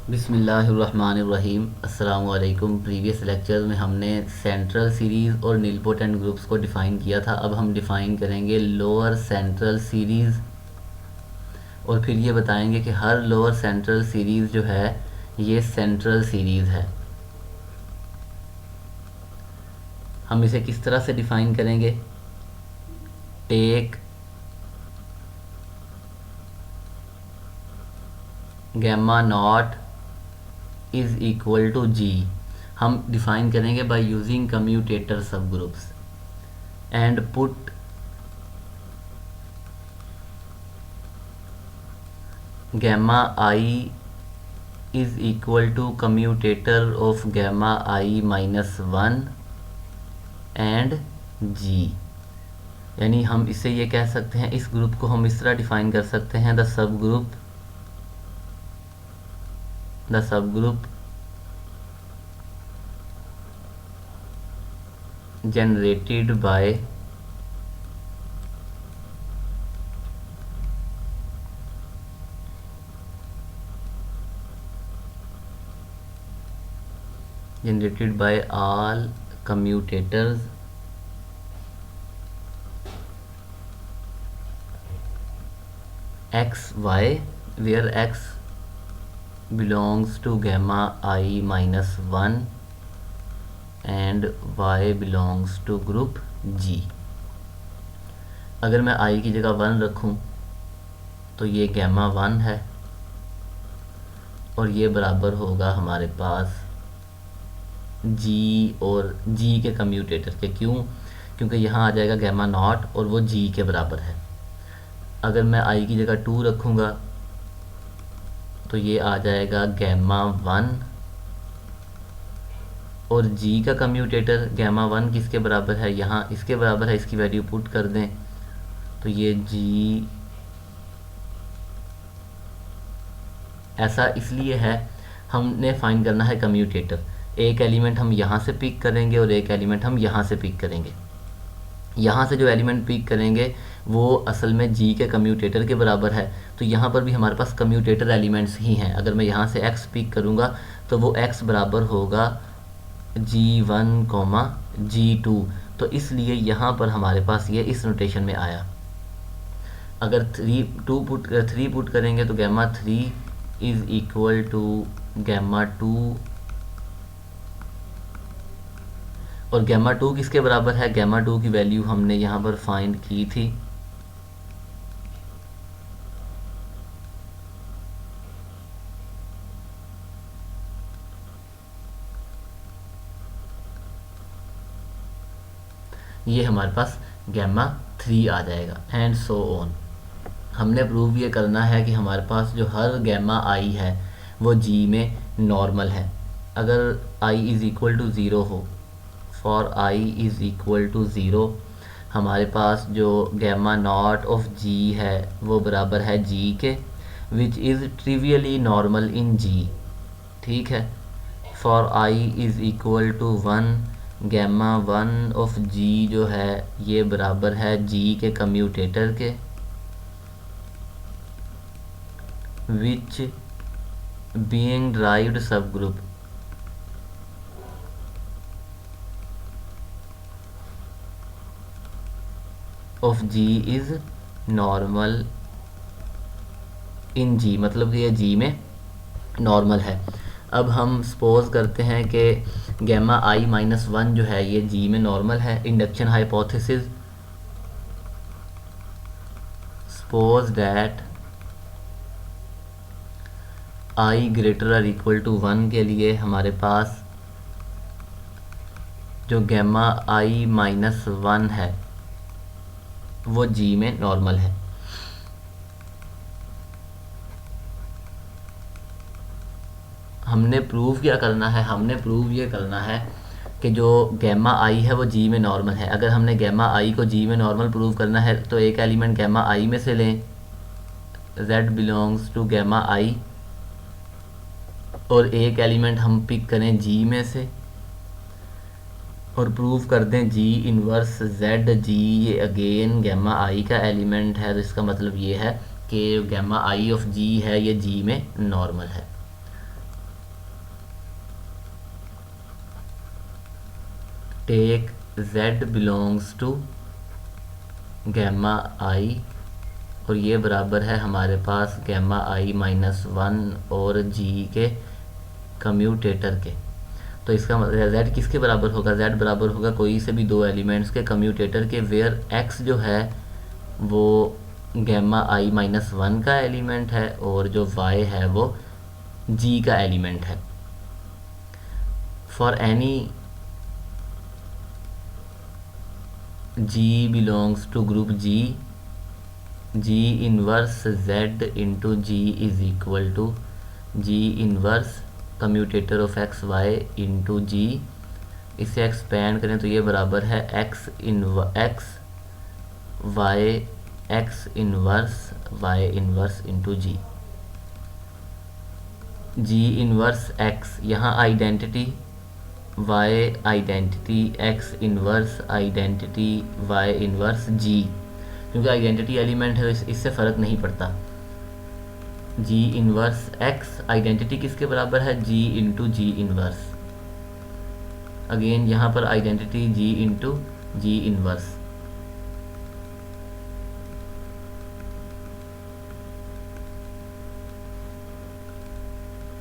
बिस्मिल्लाहिर्रहमानिर्रहीम। अस्सलामुअलैकुम। Previous lecture में हमने सेंट्रल सीरीज़ और नीलपोटेंट ग्रुप्स को डिफ़ाइन किया था। अब हम डिफ़ाइन करेंगे लोअर सेंट्रल सीरीज़ और फिर ये बताएंगे कि हर लोअर सेंट्रल सीरीज़ जो है ये सेंट्रल सीरीज़ है। हम इसे किस तरह से डिफ़ाइन करेंगे? Take gamma not is equal to G. हम डिफ़ाइन करेंगे by using commutator subgroups and put gamma I is equal to commutator of gamma I minus 1 and G। यानी हम इससे ये कह सकते हैं, इस ग्रुप को हम इस तरह डिफाइन कर सकते हैं, the sub group generated by all commutators x y, where x belongs to gamma I minus 1 and y belongs to group G। अगर मैं I की जगह 1 रखूं तो ये गैमा 1 है और ये बराबर होगा हमारे पास G और G के कम्यूटेटर के। क्यों? क्योंकि यहाँ आ जाएगा गैमा नॉट और वो G के बराबर है। अगर मैं I की जगह 2 रखूँगा तो ये आ जाएगा गैमा 1 और G का कम्यूटेटर गैमा 1 किसके बराबर है? यहाँ इसके बराबर है। इसकी वैल्यू पुट कर दें तो ये G ऐसा इसलिए है, हमने फाइंड करना है कम्यूटेटर। एक एलिमेंट हम यहाँ से पिक करेंगे और एक एलिमेंट हम यहाँ से पिक करेंगे। यहाँ से जो एलिमेंट पिक करेंगे वो असल में G के कम्यूटेटर के बराबर है, तो यहाँ पर भी हमारे पास कम्यूटेटर एलिमेंट्स ही हैं। अगर मैं यहाँ से x पिक करूँगा तो वो x बराबर होगा G1, G2, तो इसलिए यहाँ पर हमारे पास ये इस नोटेशन में आया। अगर 3 पुट करेंगे तो gamma 3 is equal to gamma 2 और गैमा 2 किसके बराबर है? गैमा 2 की वैल्यू हमने यहाँ पर फाइंड की थी। ये हमारे पास गैमा 3 आ जाएगा एंड सो ऑन। हमने प्रूव ये करना है कि हमारे पास जो हर गैमा आई है वो G में नॉर्मल है। अगर I इज़ इक्वल टू 0 हो, for I is equal to 0, हमारे पास जो गैमा नॉट ऑफ G है वो बराबर है G के, which is trivially normal in G। ठीक है। For I is equal to 1, gamma 1 of G जो है ये बराबर है G के कम्यूटेटर के, which being derived subgroup of G is normal in G, मतलब कि ये G में नॉर्मल है। अब हम सपोज करते हैं कि गैमा I माइनस 1 जो है ये G में नॉर्मल है। Induction hypothesis, suppose that I greater और इक्वल टू 1 के लिए हमारे पास जो गैमा I माइनस 1 है वो G में नॉर्मल है। हमने प्रूव क्या करना है? हमने प्रूव ये करना है कि जो गैमा I है वो G में नॉर्मल है। अगर हमने गैमा I को G में नॉर्मल प्रूव करना है तो एक एलिमेंट गैमा I में से लें, Z belongs to gamma I, और एक एलिमेंट हम पिक करें G में से और प्रूव कर दें G इनवर्स Z G, ये अगेन गैमा I का एलिमेंट है। तो इसका मतलब ये है कि गैमा I ऑफ G है ये G में नॉर्मल है। Take z belongs to gamma I, और ये बराबर है हमारे पास गैमा आई माइनस वन और g के कम्यूटेटर के। तो इसका मतलब z किसके बराबर होगा, z बराबर होगा कोई से भी दो एलिमेंट्स के कम्यूटेटर के, वेयर x जो है वो गैमा आई माइनस वन का एलिमेंट है और जो y है वो g का एलिमेंट है। For any g belongs to group g inverse z into g is equal to g inverse commutator of X Y into G. इसे एक्सपेंड करें तो ये बराबर है X Y inverse into G inverse X, यहाँ identity Y identity X inverse identity Y inverse G, क्योंकि identity element है तो इससे फ़र्क नहीं पड़ता। जी इनवर्स एक्स आइडेंटिटी किसके बराबर है, G into G inverse. Again यहाँ पर identity G into G inverse.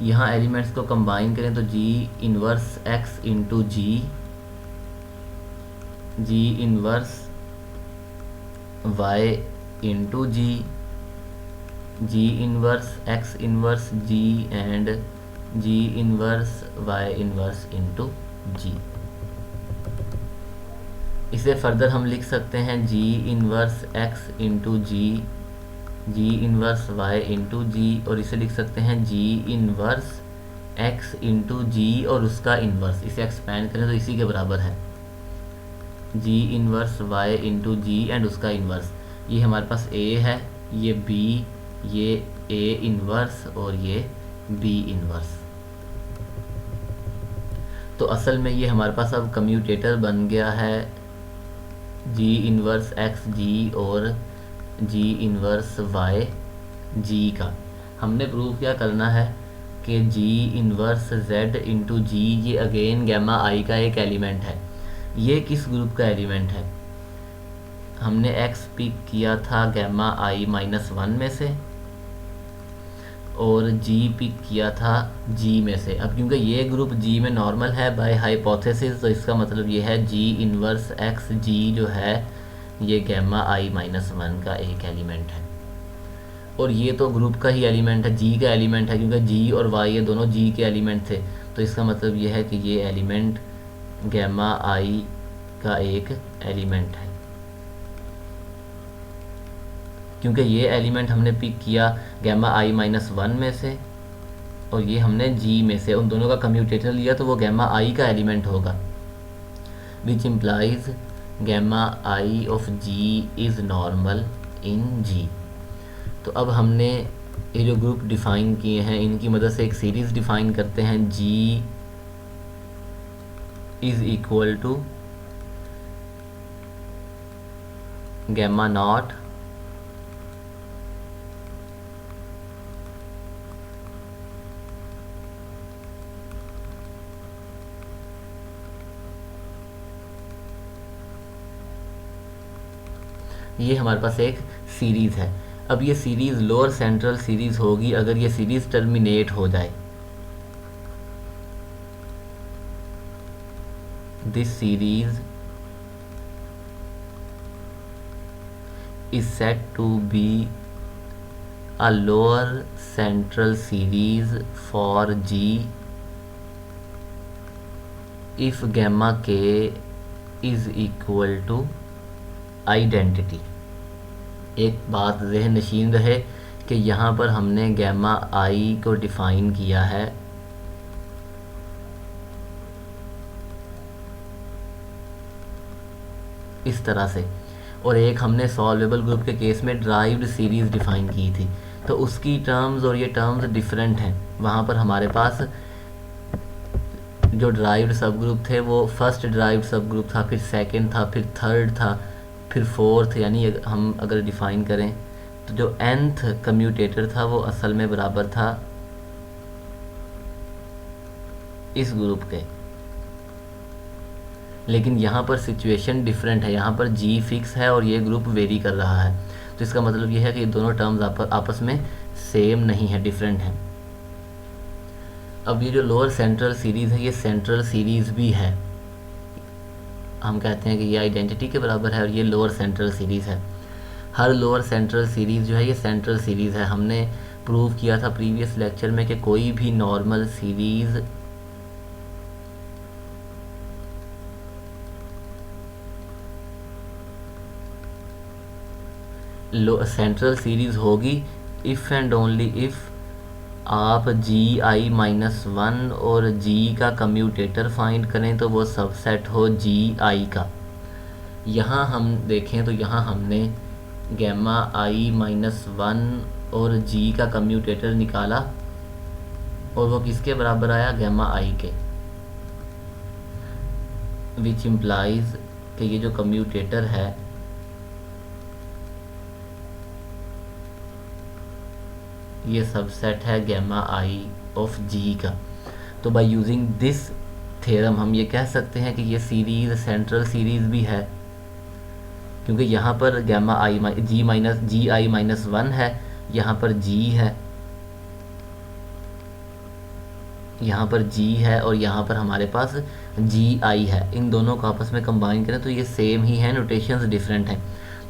यहाँ एलिमेंट्स को कंबाइन करें तो G inverse X into G inverse Y into G inverse X inverse G and G inverse Y inverse into G. इसे further हम लिख सकते हैं G inverse X into G inverse Y into G, और इसे लिख सकते हैं G inverse X into G और उसका इन्वर्स। इसे एक्सपेंड करें तो इसी के बराबर है g inverse Y into g and उसका इन्वर्स। ये हमारे पास ए है, ये बी, ये ए इनवर्स और ये बी इनवर्स। तो असल में ये हमारे पास अब कम्यूटेटर बन गया है जी इनवर्स एक्स जी और जी इनवर्स वाई जी का। हमने प्रूव क्या करना है कि जी इनवर्स जेड इंटू जी ये अगेन गैमा आई का एक एलिमेंट है। ये किस ग्रुप का एलिमेंट है, हमने एक्स पिक किया था गैमा आई माइनस वन में से और जी पिक किया था जी में से। अब क्योंकि ये ग्रुप जी में नॉर्मल है बाय हाइपोथेसिस, तो इसका मतलब ये है जी इनवर्स एक्स जी जो है ये गैमा आई माइनस वन का एक एलिमेंट है। और ये तो ग्रुप का ही एलिमेंट है, जी का एलिमेंट है, क्योंकि जी और वाई ये दोनों जी के एलिमेंट थे। तो इसका मतलब ये है कि ये एलिमेंट गैमा आई का एक एलिमेंट है, क्योंकि ये एलिमेंट हमने पिक किया गैमा आई माइनस वन में से और ये हमने जी में से, उन दोनों का कम्यूटेटर लिया तो वो गैमा आई का एलिमेंट होगा, which implies gamma I of G is normal in G. तो अब हमने ये जो ग्रुप डिफ़ाइन किए हैं इनकी मदद से एक सीरीज़ डिफ़ाइन करते हैं, G is equal to gamma not ये हमारे पास एक सीरीज़ है। अब ये सीरीज़ लोअर सेंट्रल सीरीज़ होगी अगर ये सीरीज़ टर्मिनेट हो जाए। This series is said to be a lower central series for G if gamma k is equal to identity. एक बात ज़हन नशीन रहे कि यहाँ पर हमने गैमा आई को डिफ़ाइन किया है इस तरह से, और एक हमने सॉल्वेबल ग्रुप के केस में ड्राइव्ड सीरीज़ डिफ़ाइन की थी। तो उसकी टर्म्स और ये टर्म्स डिफरेंट हैं। वहाँ पर हमारे पास जो ड्राइव्ड सब ग्रुप थे वो फर्स्ट ड्राइव्ड सब ग्रुप था, फिर सेकंड था, फिर थर्ड था, फिर फोर्थ, यानी हम अगर डिफ़ाइन करें तो जो nth कम्यूटेटर था वो असल में बराबर था इस ग्रुप के। लेकिन यहाँ पर सिचुएशन डिफरेंट है, यहाँ पर जी फिक्स है और ये ग्रुप वेरी कर रहा है। तो इसका मतलब ये है कि ये दोनों टर्म्स आपस में सेम नहीं है, डिफरेंट हैं। अब ये जो लोअर सेंट्रल सीरीज़ है ये सेंट्रल सीरीज़ भी है, हम कहते हैं कि ये आइडेंटिटी के बराबर है और ये लोअर सेंट्रल सीरीज़ है। हर लोअर सेंट्रल सीरीज़ जो है ये सेंट्रल सीरीज़ है। हमने प्रूव किया था प्रीवियस लेक्चर में कि कोई भी नॉर्मल सीरीज़ सेंट्रल सीरीज़ होगी इफ़ एंड ओनली इफ़ आप जी आई माइनस वन और जी का कम्यूटेटर फाइंड करें तो वो सबसेट हो जी आई का। यहाँ हम देखें तो यहाँ हमने गैमा आई माइनस वन और जी का कम्यूटेटर निकाला और वो किसके बराबर आया, गैमा आई के, विच इम्प्लाइज कि ये जो कम्यूटेटर है ये सबसेट है गैमा आई ऑफ जी का। तो बाय यूजिंग दिस थ्योरम हम ये कह सकते हैं कि ये सीरीज़ सेंट्रल सीरीज़ भी है, क्योंकि यहाँ पर gamma I ji I minus one है, यहाँ पर जी है, यहाँ पर जी है और यहाँ पर हमारे पास जी आई है। इन दोनों को आपस में कंबाइन करें तो ये सेम ही है, नोटेशंस डिफरेंट हैं।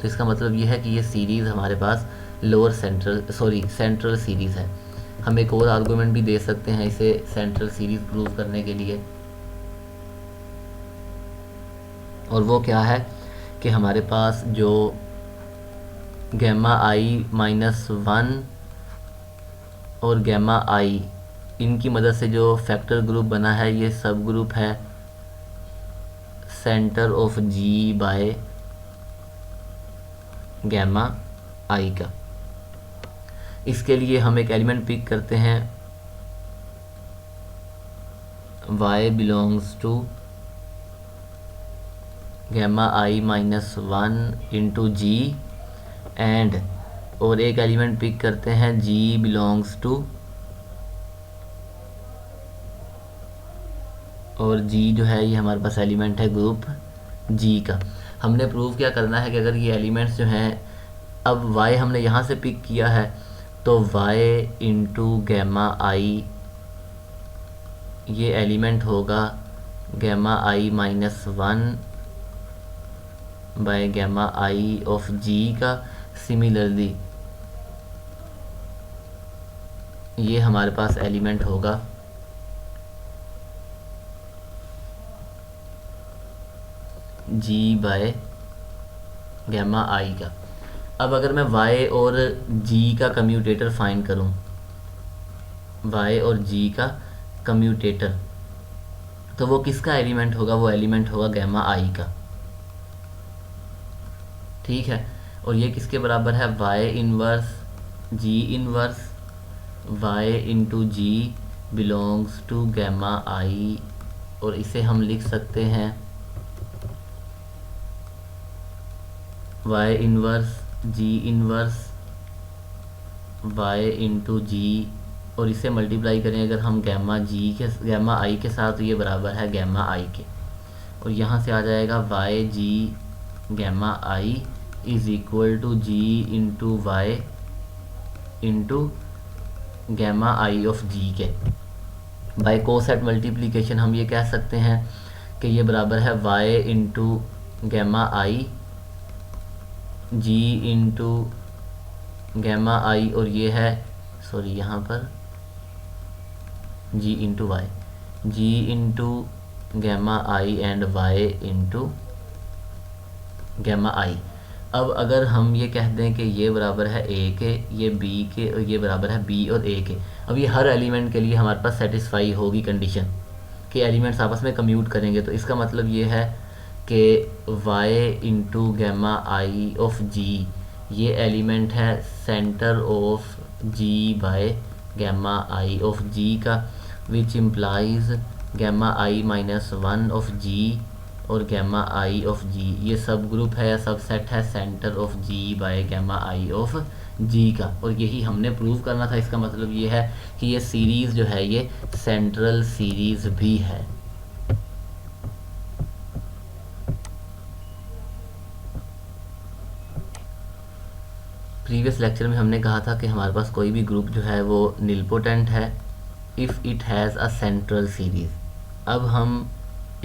तो इसका मतलब ये है कि ये सीरीज़ हमारे पास लोअर सेंट्रल सीरीज़ है। हम एक और आर्गूमेंट भी दे सकते हैं इसे सेंट्रल सीरीज़ प्रूव करने के लिए, और वो क्या है कि हमारे पास जो गैमा आई माइनस वन और गैमा आई, इनकी मदद से जो फैक्टर ग्रुप बना है ये सब ग्रुप है centre of G by gamma I का। इसके लिए हम एक एलिमेंट पिक करते हैं y belongs to gamma I minus one into g and, और एक एलिमेंट पिक करते हैं g बिलोंग्स टू, और g जो है ये हमारे पास एलिमेंट है ग्रुप g का। हमने प्रूव क्या करना है कि अगर ये एलिमेंट्स जो हैं, अब y हमने यहाँ से पिक किया है तो y इंटू गैमा आई ये एलिमेंट होगा gamma I minus one by gamma I of G का। सिमिलरली ये हमारे पास एलिमेंट होगा जी बाय गैमा आई का। अब अगर मैं y और g का कम्यूटेटर फाइंड करूं, y और g का कम्यूटेटर, तो वो किसका एलिमेंट होगा, वो एलिमेंट होगा गैमा आई का, ठीक है। और ये किसके बराबर है, y inverse g inverse y into G belongs to gamma I, और इसे हम लिख सकते हैं y inverse G inverse y into G, और इसे मल्टीप्लाई करें अगर हम गैमा आई के साथ, तो ये बराबर है गैमा आई के, और यहाँ से आ जाएगा y G gamma I is equal to G into Y into gamma I of G के। बाय कोसेट मल्टीप्लिकेशन हम ये कह सकते हैं कि ये बराबर है y into gamma I G into gamma I, और ये है यहाँ पर G into Y, G into gamma I and Y into gamma I. अब अगर हम ये कह दें कि ये बराबर है ए के, ये बी के, और ये बराबर है बी और ए के, अब ये हर एलिमेंट के लिए हमारे पास सेटिस्फाई होगी कंडीशन कि एलिमेंट्स आपस में कम्यूट करेंगे। तो इसका मतलब ये है कि y into gamma I of G ये एलिमेंट है centre of g by gamma I of g का, which implies gamma I minus one of g और गैमा आई ऑफ g ये सब ग्रुप है या सब सेट है centre of g by gamma I of g का। और यही हमने प्रूव करना था। इसका मतलब ये है कि ये सीरीज़ जो है ये सेंट्रल सीरीज़ भी है। प्रीवियस लेक्चर में हमने कहा था कि हमारे पास कोई भी ग्रुप जो है वो निलपोटेंट है if it has a central series. अब हम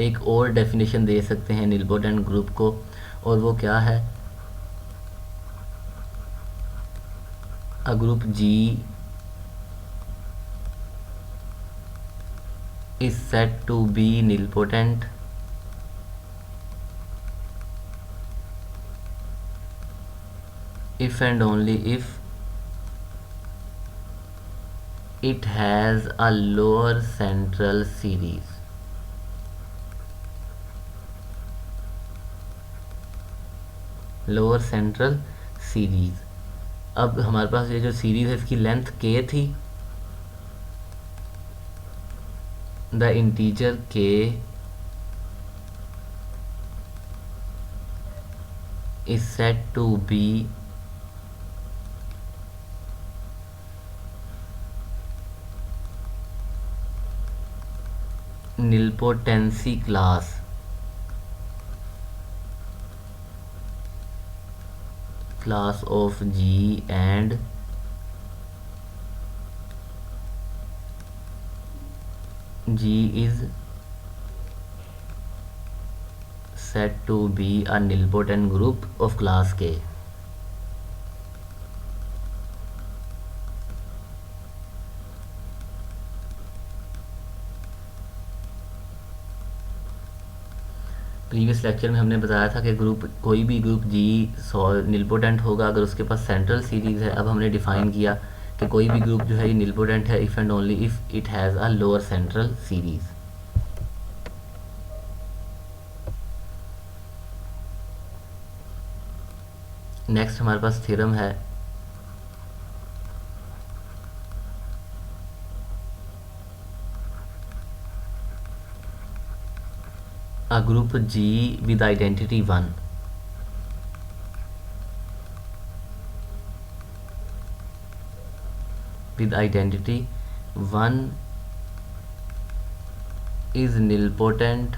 एक और डेफिनेशन दे सकते हैं निलपोटेंट ग्रुप को, और वो क्या है, a group g is said to be nilpotent if and only if it has a lower central series। Lower central series. अब हमारे पास ये जो सीरीज है इसकी लेंथ k थी, the integer k is said to be nilpotency class of G, and G is said to be a nilpotent group of class K। Previous lecture में हमने बताया था कि कोई भी ग्रुप जी निलपोटेंट होगा अगर उसके पास सेंट्रल सीरीज़ है। अब हमने डिफ़ाइन किया कि कोई भी ग्रुप जो है ये निलपोटेंट है if and only if it has a lower central series. Next हमारे पास थ्योरम है, a group G with identity 1 is nilpotent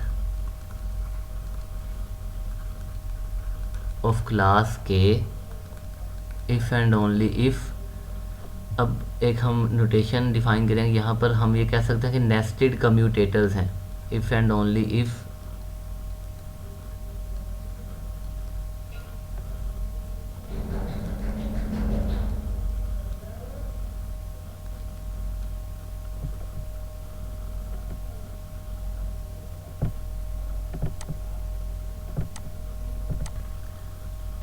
of class K if and only if। अब एक हम नोटेशन डिफाइन करेंगे, यहाँ पर हम ये कह सकते हैं कि नेस्टेड कम्यूटेटर्स हैं if and only if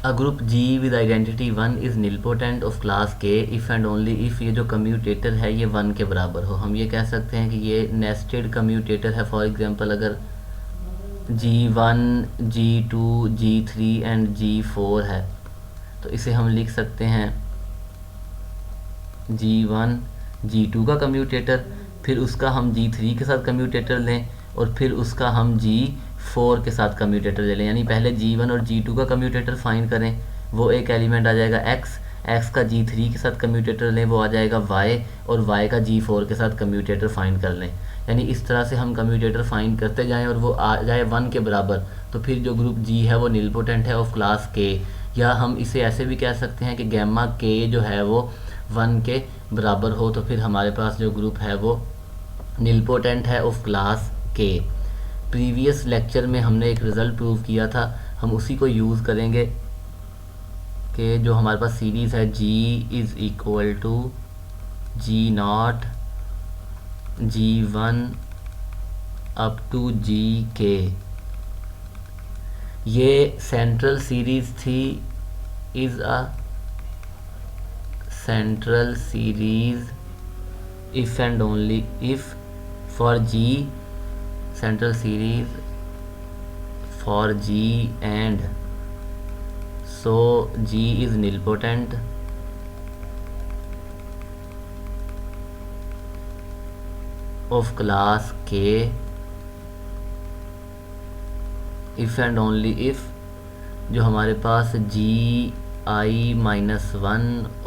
a group G with identity 1 is nilpotent of class K if and only if ये जो कम्यूटेटर है ये 1 के बराबर हो। हम ये कह सकते हैं कि ये नेस्टेड कम्यूटेटर है। फॉर एग्जांपल अगर G1 G2 G3 and G4 है तो इसे हम लिख सकते हैं G1 G2 का कम्यूटेटर, फिर उसका हम G3 के साथ कम्यूटेटर लें और फिर उसका हम G4 के साथ कम्यूटेटर ले लें। यानी पहले G1 और G2 का कम्यूटेटर फाइंड करें, वो एक एलिमेंट आ जाएगा x का G3 के साथ कम्यूटेटर लें वो आ जाएगा y, और y का G4 के साथ कम्यूटेटर फाइंड कर लें। यानी इस तरह से हम कम्यूटेटर फाइंड करते जाएं और वो आ जाए 1 के बराबर, तो फिर जो ग्रुप G है वो निलपोटेंट है ऑफ क्लास K। या हम इसे ऐसे भी कह सकते हैं कि गैमा K जो है वो 1 के बराबर हो, तो फिर हमारे पास जो ग्रुप है वो निलपोटेंट है of class K। Previous lecture में हमने एक रिज़ल्ट प्रूव किया था, हम उसी को यूज़ करेंगे कि जो हमारे पास सीरीज़ है G is equal to G0 G1 up to Gk, ये सेंट्रल सीरीज़ थी, is a central series if and only if for G, central series for G, and so G is nilpotent of class K if and only if जो हमारे पास Gi-1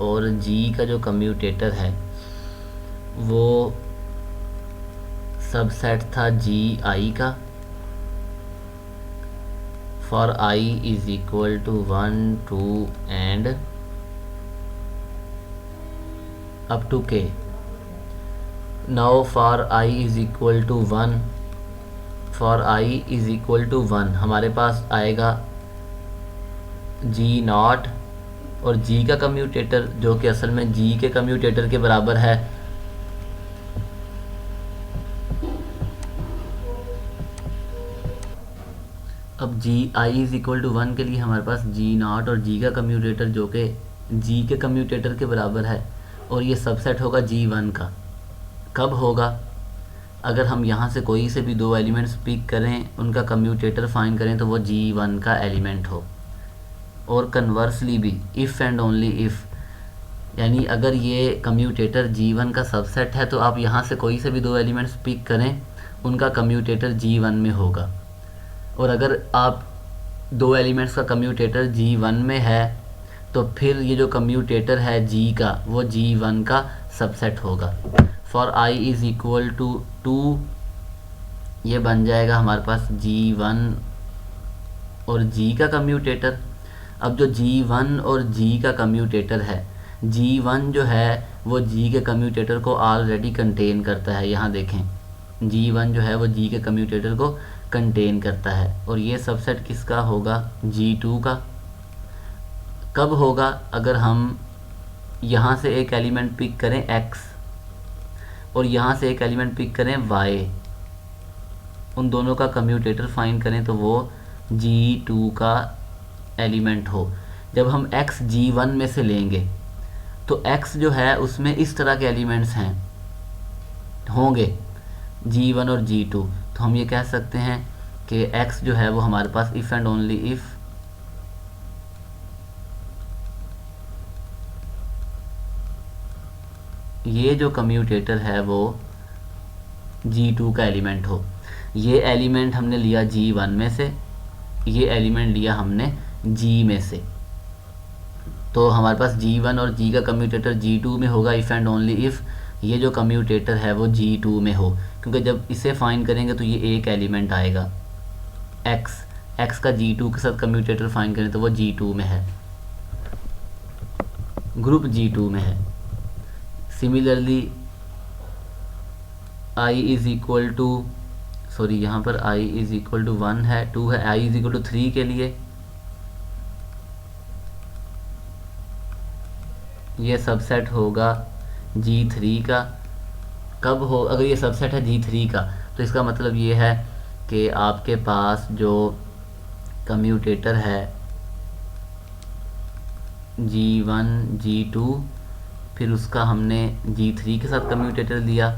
और G का जो commutator है वो subset था Gi का, for I is equal to 1 2 and up to k. Now for I is equal to 1, for I is equal to 1 हमारे पास आएगा जी नॉट और जी का कम्यूटेटर जो कि असल में जी के कम्यूटेटर के बराबर है अब जी आई इज़ इक्वल टू 1 के लिए हमारे पास जी नॉट और जी का कम्यूटेटर जो कि जी के कम्यूटेटर के बराबर है और ये सबसेट होगा जी 1 का। कब होगा? अगर हम यहाँ से कोई से भी दो एलिमेंट्स पिक करें, उनका कम्यूटेटर फाइंड करें तो वो जी 1 का एलिमेंट हो। और कन्वर्सली भी इफ़ एंड ओनली इफ़, यानी अगर ये कम्यूटेटर जी 1 का सबसेट है तो आप यहाँ से कोई से भी दो एलिमेंट्स पिक करें, उनका कम्यूटेटर जी 1 में होगा। और अगर आप दो एलिमेंट्स का कम्यूटेटर जी 1 में है तो फिर ये जो कम्यूटेटर है जी का वो जी 1 का सबसेट होगा। For I is equal to 2 ये बन जाएगा हमारे पास जी 1 और जी का कम्यूटेटर। अब जो जी 1 और जी का कम्यूटेटर है, जी 1 जो है वो जी के कम्यूटेटर को ऑलरेडी कंटेन करता है। यहाँ देखें जी 1 जो है वो जी के कम्यूटेटर को कंटेन करता है और ये सबसेट किसका होगा? जी 2 का। कब होगा? अगर हम यहाँ से एक एलिमेंट पिक करें x और यहाँ से एक एलिमेंट पिक करें y, उन दोनों का कम्यूटेटर फाइंड करें तो वो G2 का एलिमेंट हो। जब हम x G1 में से लेंगे तो x जो है उसमें इस तरह के एलिमेंट्स होंगे G1 और G2, तो हम ये कह सकते हैं कि x जो है वो हमारे पास इफ़ एंड ओनली इफ़ ये जो कम्यूटेटर है वो G2 का एलिमेंट हो। ये एलिमेंट हमने लिया G1 में से, ये एलिमेंट लिया हमने G में से, तो हमारे पास G1 और G का कम्यूटेटर G2 में होगा इफ़ एंड ओनली इफ़ ये जो कम्यूटेटर है वो G2 में हो। क्योंकि जब इसे फाइंड करेंगे तो ये एक एलिमेंट आएगा x का G2 के साथ कम्यूटेटर फाइंड करें तो वो G2 में है, ग्रुप G2 में है। Similarly I is equal to sorry यहाँ पर I इज़ इक्वल टू 1 है, 2 है, I इज़ इक्वल टू 3 के लिए ये सबसेट होगा G3 का। कब हो? अगर ये सबसेट है G3 का तो इसका मतलब ये है कि आपके पास जो कम्यूटेटर है G1 G2 फिर उसका हमने G3 के साथ कम्यूटेटर लिया,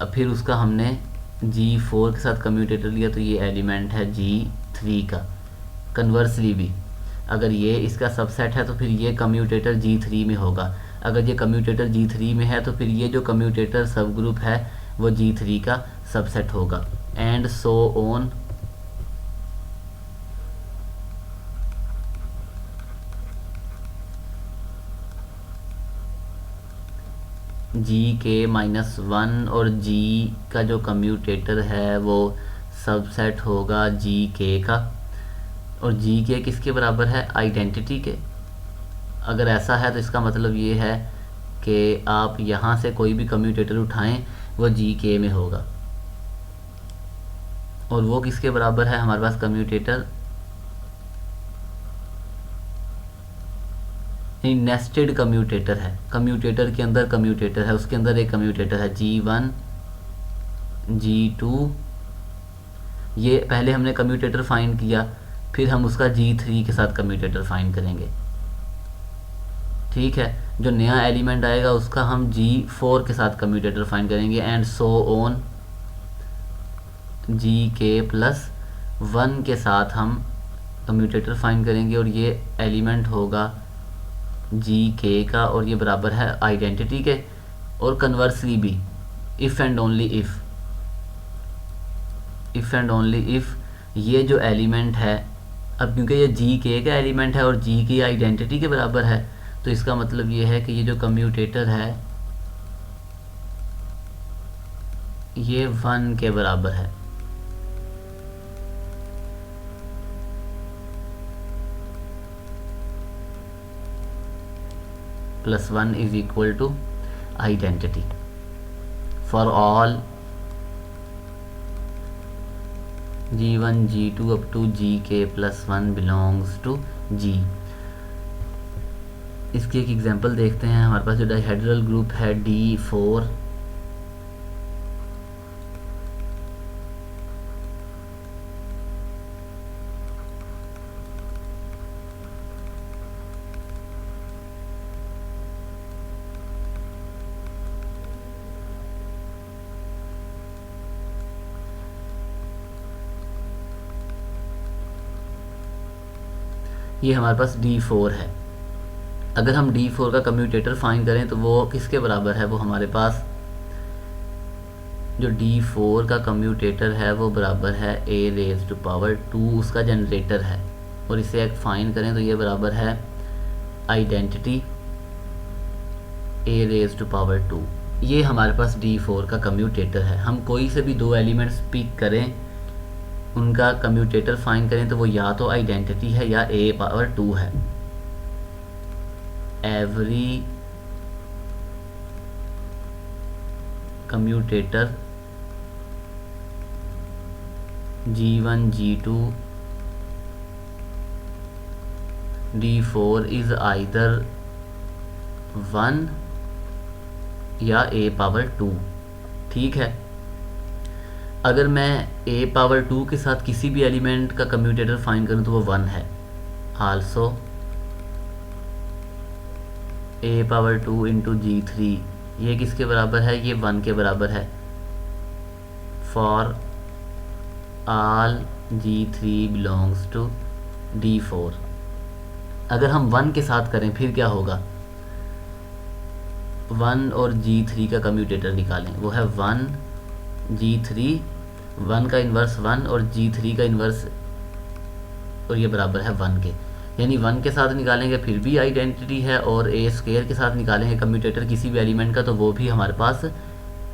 अब फिर उसका हमने G4 के साथ कम्यूटेटर लिया, तो ये एलिमेंट है G3 का। कन्वर्सली भी अगर ये इसका सबसेट है तो फिर ये कम्यूटेटर G3 में होगा। अगर ये कम्यूटेटर G3 में है तो फिर ये जो कम्यूटेटर सब ग्रुप है वो G3 का सबसेट होगा, एंड सो ऑन। Gk-1 और G का जो कम्यूटेटर है वो सबसेट होगा Gk का, और Gk किसके बराबर है? आइडेंटिटी के। अगर ऐसा है तो इसका मतलब ये है कि आप यहाँ से कोई भी कम्यूटेटर उठाएं वो Gk में होगा, और वो किसके बराबर है? हमारे पास कम्यूटेटर नेस्टेड कम्यूटेटर है, कम्यूटेटर के अंदर कम्यूटेटर है, उसके अंदर एक कम्यूटेटर है G1 G2। ये पहले हमने कम्यूटेटर फाइंड किया, फिर हम उसका G3 के साथ कम्यूटेटर फाइंड करेंगे, ठीक है। जो नया एलिमेंट आएगा उसका हम G4 के साथ कम्यूटेटर फाइंड करेंगे, एंड सो ऑन। Gk+1 के साथ हम कम्यूटेटर फाइंड करेंगे और ये एलिमेंट होगा Gk का, और ये बराबर है आइडेंटिटी के। और कन्वर्सली भी इफ़ एंड ओनली इफ़ ये जो एलिमेंट है, अब क्योंकि ये Gk का एलिमेंट है और G की आइडेंटिटी के बराबर है, तो इसका मतलब ये है कि ये जो कम्यूटेटर है ये 1 के बराबर है। Plus 1 is equal to identity for all G1 G2 up to Gk plus 1 belongs to G। इसकी एक एग्जांपल देखते हैं। हमारे पास जो डाइहेड्रल ग्रुप है D4, ये हमारे पास D4 है। अगर हम D4 का कम्यूटेटर फाइंड करें तो वो किसके बराबर है? वो हमारे पास जो D4 का कम्यूटेटर है वो बराबर है a⁻², उसका जनरेटर है, और इसे एक फाइंड करें तो ये बराबर है आइडेंटिटी a⁻²। ये हमारे पास D4 का कम्यूटेटर है। हम कोई से भी दो एलिमेंट्स पिक करें, उनका कम्यूटेटर फाइंड करें तो वो या तो आइडेंटिटी है या a⁻² है। Every commutator G1 G2 D4 is either 1 या a⁻²। ठीक है। अगर मैं a⁻² के साथ किसी भी एलिमेंट का कम्यूटेटर फाइंड करूं तो वो 1 है। आल्सो a⁻² इंटू G3 ये किसके बराबर है? ये 1 के बराबर है। For all G3 belongs to D4। अगर हम 1 के साथ करें फिर क्या होगा? 1 और G3 का कम्यूटेटर निकालें, वो है 1 G3, 1 का इन्वर्स 1 और G3 का इन्वर्स, और ये बराबर है 1 के। यानी 1 के साथ निकालेंगे फिर भी आइडेंटिटी है, और a² के साथ निकालेंगे कम्यूटेटर किसी भी एलिमेंट का तो वो भी हमारे पास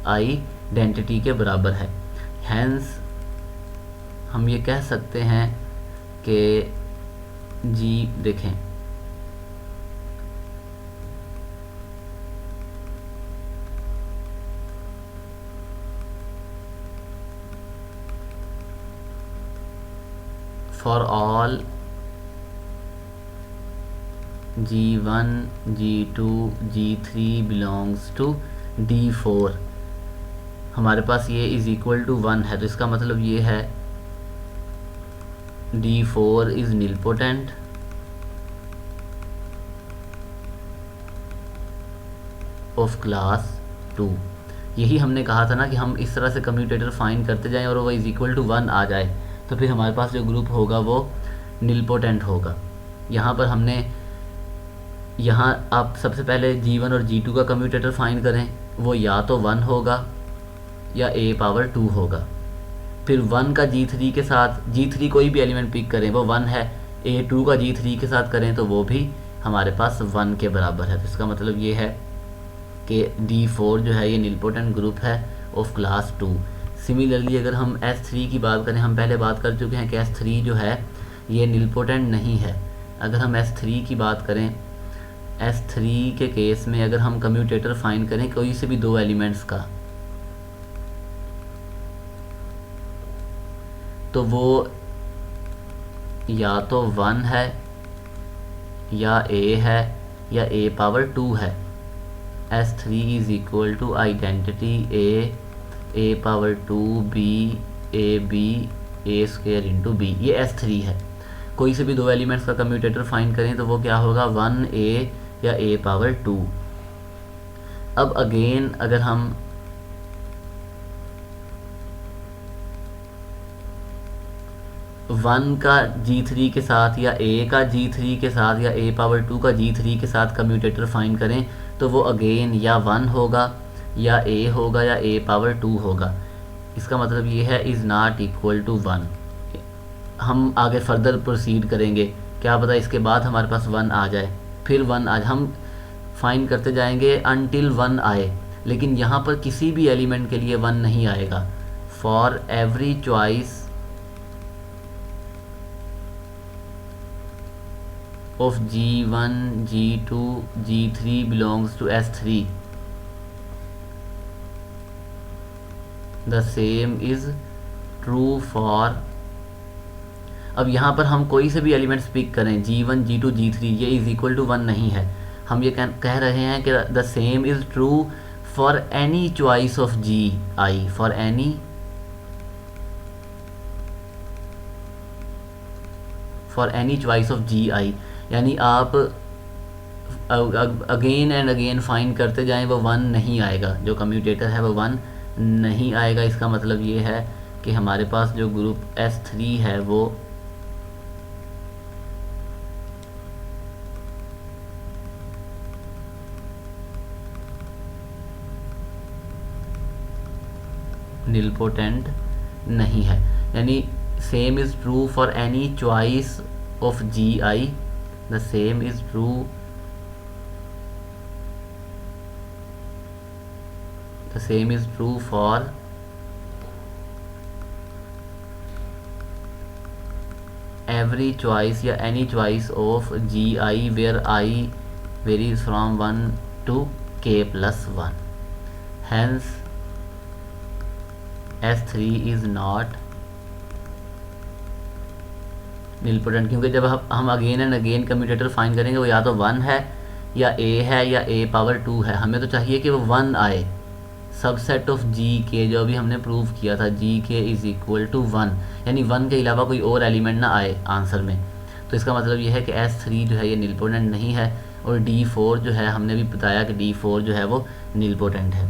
आइडेंटिटी के बराबर है। हैंस हम ये कह सकते हैं कि जी देखें, for all G1 G2 G3 belongs to D4 हमारे पास ये इज इक्वल टू 1 है, तो इसका मतलब ये है D4 is nilpotent of class 2। यही हमने कहा था ना कि हम इस तरह से कम्यूटेटर फाइंड करते जाएं और वो इज इक्वल टू 1 आ जाए तो फिर हमारे पास जो ग्रुप होगा वो निलपोटेंट होगा। यहाँ पर हमने आप सबसे पहले G1 और G2 का कम्यूटेटर फाइंड करें, वो या तो 1 होगा या a⁻² होगा। फिर 1 का G3 के साथ, G3 कोई भी एलिमेंट पिक करें वो 1 है, a2 का G3 के साथ करें तो वो भी हमारे पास 1 के बराबर है। तो इसका मतलब ये है कि D4 जो है ये निलपोटेंट ग्रुप है ऑफ क्लास 2। सिमिलरली अगर हम S3 की बात करें, हम पहले बात कर चुके हैं कि S3 जो है ये निलपोटेंट नहीं है। अगर हम S3 की बात करें, S3 के केस में अगर हम कम्यूटेटर फाइंड करें कोई से भी दो एलिमेंट्स का, तो वो या तो 1 है या a है या a⁻² है। S3 is equal to identity a⁻² b ab a² into b। ये S3 है। कोई से भी दो एलिमेंट्स का कम्यूटेटर फाइंड करें तो वो क्या होगा? 1a या a⁻²। अब अगेन अगर हम वन का G3 के साथ या a का G3 के साथ या a⁻² का G3 के साथ कम्यूटेटर फाइंड करें तो वो अगेन या 1 होगा या a होगा या a⁻² होगा। इसका मतलब ये है इज़ नॉट इक्वल टू 1। हम आगे फर्दर प्रोसीड करेंगे, क्या पता इसके बाद हमारे पास 1 आ जाए, फिर 1 आज हम फाइंड करते जाएंगे अनटिल 1 आए, लेकिन यहाँ पर किसी भी एलिमेंट के लिए 1 नहीं आएगा। For every choice of G1, G2, G3 belongs to S3, the same is true for। अब यहाँ पर हम कोई से भी एलिमेंट्स पिक करें, G1, G2, G3, ये इज इक्वल टू 1 नहीं है। हम ये कह रहे हैं कि the same is true for any choice of Gi, for any choice of Gi, यानी आप अगेन एंड अगेन फाइंड करते जाएं, वो 1 नहीं आएगा, जो कम्यूटेटर है वो 1 नहीं आएगा। इसका मतलब ये है कि हमारे पास जो ग्रुप S3 है वो निलपोटेंट नहीं है, यानी same is true for any choice of Gi, the same is true, the same is true for every choice या any choice of Gi where I varies from 1 to k+1, hence S3 is not nilpotent. क्योंकि जब हम again and again commutator find करेंगे वो या तो 1 है या a है या a⁻2 है, हमें तो चाहिए कि वो 1 आए। सबसेट ऑफ Gk जो अभी हमने प्रूव किया था, Gk इज़ इक्वल टू 1, यानी 1 के अलावा कोई और एलिमेंट ना आए आंसर में। तो इसका मतलब ये है कि S3 जो है ये निलपोटेंट नहीं है, और D4 जो है हमने भी बताया कि D4 जो है वो निलपोटेंट है।